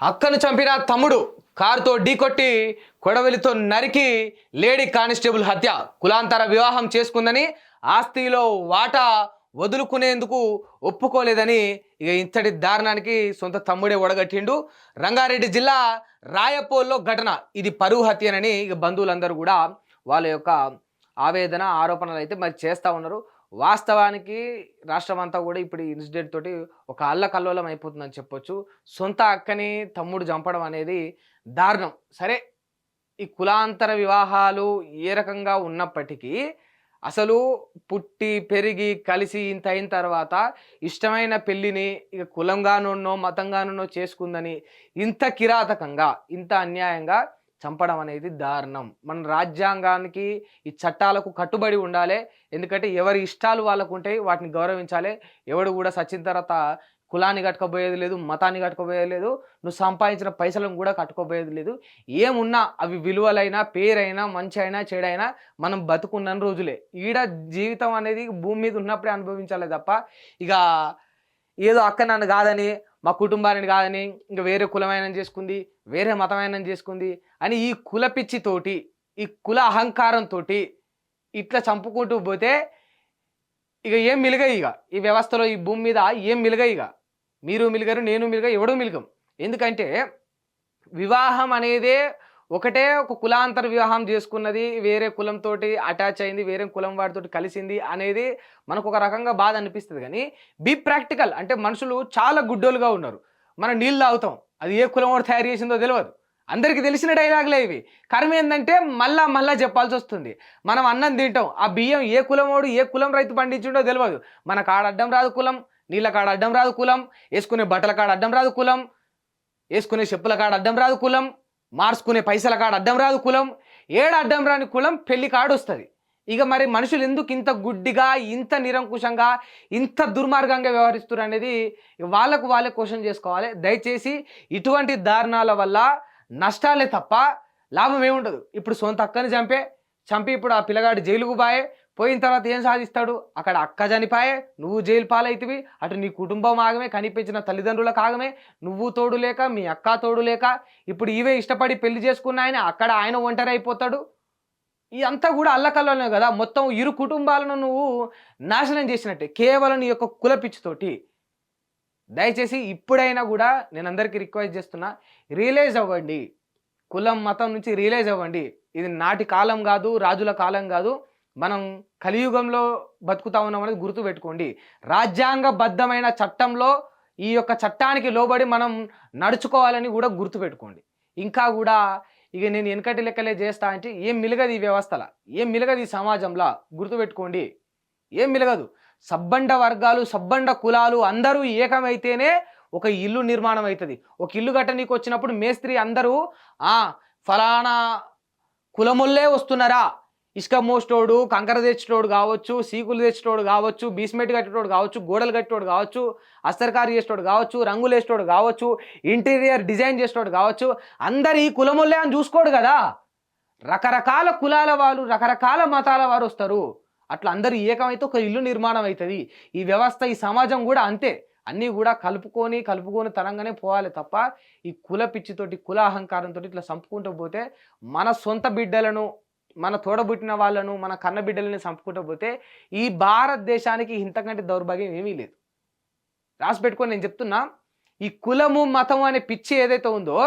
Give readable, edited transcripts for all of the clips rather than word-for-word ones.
అక్కను చంపిన తమ్ముడు కారుతో ఢీకొట్టి కొడవలితో నరికి లేడీ కానిస్టేబుల్ హత్య. కులాంతర వివాహం చేసుకుందని ఆస్తిలో వాటా వదులుకునేందుకు ఒప్పుకోలేదని ఇక ఇంతటి దారుణానికి సొంత తమ్ముడే ఒడగట్టిండు. రంగారెడ్డి జిల్లా రాయపోల్లో ఘటన. ఇది పరువు హత్యనని ఇక బంధువులందరూ కూడా వాళ్ళ యొక్క ఆవేదన ఆరోపణలు అయితే మరి చేస్తూ ఉన్నారు. వాస్తవానికి రాష్ట్రం అంతా కూడా ఇప్పుడు ఈ ఇన్సిడెంట్ తోటి ఒక అల్లకల్లోలం అయిపోతుందని చెప్పొచ్చు. సొంత అక్కని తమ్ముడు చంపడం అనేది దారుణం. సరే, ఈ కులాంతర వివాహాలు ఏ రకంగా ఉన్నప్పటికీ అసలు పుట్టి పెరిగి కలిసి ఇంత అయిన తర్వాత ఇష్టమైన పెళ్ళిని ఇక కులంగానున్నో మతంగానున్నో చేసుకుందని ఇంత కిరాతకంగా ఇంత అన్యాయంగా చంపడం అనేది దారుణం. మన రాజ్యాంగానికి ఈ చట్టాలకు కట్టుబడి ఉండాలి. ఎందుకంటే ఎవరి ఇష్టాలు వాళ్ళకు ఉంటాయి, వాటిని గౌరవించాలి. ఎవడు కూడా సచ్చిన తర్వాత కులాన్ని కట్టుకోబోయేది లేదు, మతాన్ని కట్టుకోబోయేది లేదు, నువ్వు సంపాదించిన పైసలను కూడా కట్టుకోబోయేది లేదు. ఏమున్నా అవి విలువలైనా పేరైనా మంచి అయినా చెడైనా మనం బతుకున్న రోజులే. ఈడ జీవితం అనేది భూమి మీద ఉన్నప్పుడే అనుభవించాలి తప్ప ఇక ఏదో అక్క నన్ను కాదని మా కుటుంబాన్ని కాదని ఇంకా వేరే కులమైన చేసుకుంది, వేరే మతమైన చేసుకుంది అని ఈ కుల పిచ్చితోటి ఈ కుల అహంకారంతో ఇట్లా చంపుకుంటూ పోతే ఇక ఏం మిలగాయి. ఇక ఈ వ్యవస్థలో ఈ భూమి మీద ఏం మిలగాయి. ఇక మీరు మిలిగారు, నేను మిలిగా, ఎవడో మిలగం. ఎందుకంటే వివాహం అనేదే ఒకటే, ఒక కులాంతర వివాహం చేసుకున్నది, వేరే కులంతో అటాచ్ అయింది, వేరే కులం వాడితో కలిసింది అనేది మనకు ఒక రకంగా బాధ అనిపిస్తుంది. కానీ బీ ప్రాక్టికల్. అంటే మనుషులు చాలా గుడ్డోలుగా ఉన్నారు. మనం నీళ్ళు తాగుతాం, అది ఏ కులం వాడు తయారు చేసిందో తెలియదు. అందరికీ తెలిసిన డైలాగులే ఇవి. కర్మ ఏంటంటే మళ్ళా చెప్పాల్సి వస్తుంది. మనం అన్నం తింటాం, ఆ బియ్యం ఏ కులం వాడు ఏ కులం రైతు పండించిండో తెలియదు. మన కాడ అడ్డం రాదు కులం, నీళ్ళ కాడ అడ్డం రాదు కులం, వేసుకునే బట్టల కాడ అడ్డం రాదు కులం, వేసుకునే చెప్పుల కాడ అడ్డం రాదు కులం, మార్చుకునే పైసల కాడ అడ్డం రాదు కులం. ఏడు అడ్డం రాని కులం పెళ్లి కాడు వస్తుంది. ఇక మరి మనుషులు ఎందుకు ఇంత గుడ్డిగా, ఇంత నిరంకుశంగా, ఇంత దుర్మార్గంగా వ్యవహరిస్తారు అనేది వాళ్ళే క్వశ్చన్ చేసుకోవాలి. దయచేసి ఇటువంటి దారుణాల వల్ల నష్టాలే తప్ప లాభం ఏముండదు. ఇప్పుడు సొంత అక్కని చంపి ఇప్పుడు ఆ పిల్లగాడు జైలుకు పోయిన తర్వాత ఏం సాధిస్తాడు? అక్కడ అక్క చనిపాయే, నువ్వు జైలు పాలైతివి, అటు నీ కుటుంబం ఆగమే, కనిపించిన తల్లిదండ్రులకు ఆగమే, నువ్వు తోడు లేక మీ అక్క తోడు లేక ఇప్పుడు ఇవే ఇష్టపడి పెళ్లి చేసుకున్న అక్కడ ఆయన ఒంటరి అయిపోతాడు. ఇదంతా కూడా అల్లకల్లోనే కదా. మొత్తం ఇరు కుటుంబాలను నువ్వు నాశనం చేసినట్టే కేవలం నీ యొక్క కులపిచ్చితోటి. దయచేసి ఇప్పుడైనా కూడా నేను అందరికీ రిక్వెస్ట్ చేస్తున్నా, రియలైజ్ అవ్వండి. కులం మతం నుంచి రియలైజ్ అవ్వండి. ఇది నాటి కాలం కాదు, రాజుల కాలం కాదు, మనం కలియుగంలో బతుకుతా ఉన్నాం అనేది గుర్తుపెట్టుకోండి. రాజ్యాంగబద్ధమైన చట్టంలో ఈ యొక్క చట్టానికి లోబడి మనం నడుచుకోవాలని కూడా గుర్తుపెట్టుకోండి. ఇంకా కూడా ఇక నేను వెనకటి లెక్కలే చేస్తా అంటే ఏం మిలగదు ఈ వ్యవస్థలో, ఏం మిలగదు ఈ సమాజంలో. గుర్తుపెట్టుకోండి, ఏం మిలగదు. సబ్బండ వర్గాలు, సబ్బండ కులాలు అందరూ ఏకమైతేనే ఒక ఇల్లు నిర్మాణం అవుతుంది. ఒక ఇల్లు కట్టనీకి వచ్చినప్పుడు మేస్త్రి అందరూ ఫలానా కులముల్లే వస్తున్నారా, ఇసుక మోసేటోడు, కంకర తెచ్చేటోడు కావచ్చు, సీకులు తెచ్చేటోడు కావచ్చు, బీస్మెంట్ కట్టేటోడు కావచ్చు, గోడలు కట్టేటోడు కావచ్చు, అస్తర్కారు చేసేటోడు కావచ్చు, రంగులు వేసేటోడు కావచ్చు, ఇంటీరియర్ డిజైన్ చేసేటోడు కావచ్చు, అందరు ఈ కులముల్లే అని చూసుకోడు కదా. రకరకాల కులాల వాళ్ళు, రకరకాల మతాల వారు వస్తారు. అట్లా అందరూ ఏకమైతే ఒక ఇల్లు నిర్మాణం అవుతుంది. ఈ వ్యవస్థ, ఈ సమాజం కూడా అంతే. అన్నీ కూడా కలుపుకొని తరంగానే పోవాలి తప్ప ఈ కుల పిచ్చితోటి, కుల అహంకారంతో ఇట్లా చంపుకుంటూ పోతే మన సొంత బిడ్డలను, మన తోడబుట్టిన వాళ్ళను, మన కన్న బిడ్డలని చంపుకుంటూ పోతే ఈ భారతదేశానికి ఇంతకంటే దౌర్భాగ్యం ఏమీ లేదు. రాసి పెట్టుకొని నేను చెప్తున్నా, ఈ కులము మతం అనే పిచ్చి ఏదైతే ఉందో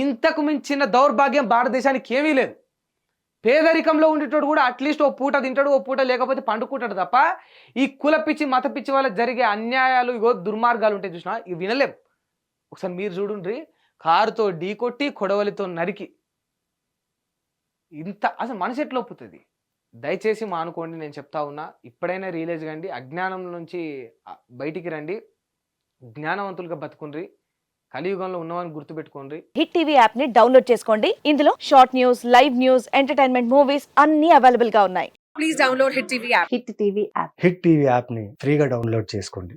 ఇంతకు మించిన దౌర్భాగ్యం భారతదేశానికి ఏమీ లేదు. పేదరికంలో ఉండేటోడు కూడా అట్లీస్ట్ ఓ పూట తింటాడు, ఓ పూట లేకపోతే పండుకుంటాడు తప్ప ఈ కుల పిచ్చి మత పిచ్చి వల్ల జరిగే అన్యాయాలు, ఇగో దుర్మార్గాలు ఉంటాయి చూసినా, ఇవి వినలేం. ఒకసారి మీరు చూడండి, కారుతో ఢీకొట్టి కొడవలితో నరికి ఇంత అసలు మనిషి ఎట్లా ఒప్పుతుంది? దయచేసి మానుకోండి, నేను చెప్తా ఉన్నా. ఇప్పుడైనా రియలైజ్ కండి, అజ్ఞానం నుంచి బయటికి రండి, జ్ఞానవంతులుగా బతుకుండ్రి, కలియుగంలో ఉన్నవాన్ని గుర్తుపెట్టుకోండి. హిట్ టీవీ యాప్ ని డౌన్లోడ్ చేసుకోండి. ఇందులో short news, live news, entertainment movies అన్ని అవైలబుల్ గా ఉన్నాయి. Please download hit TV app. Hit TV app ని ఫ్రీగా డౌన్లోడ్ చేసుకోండి.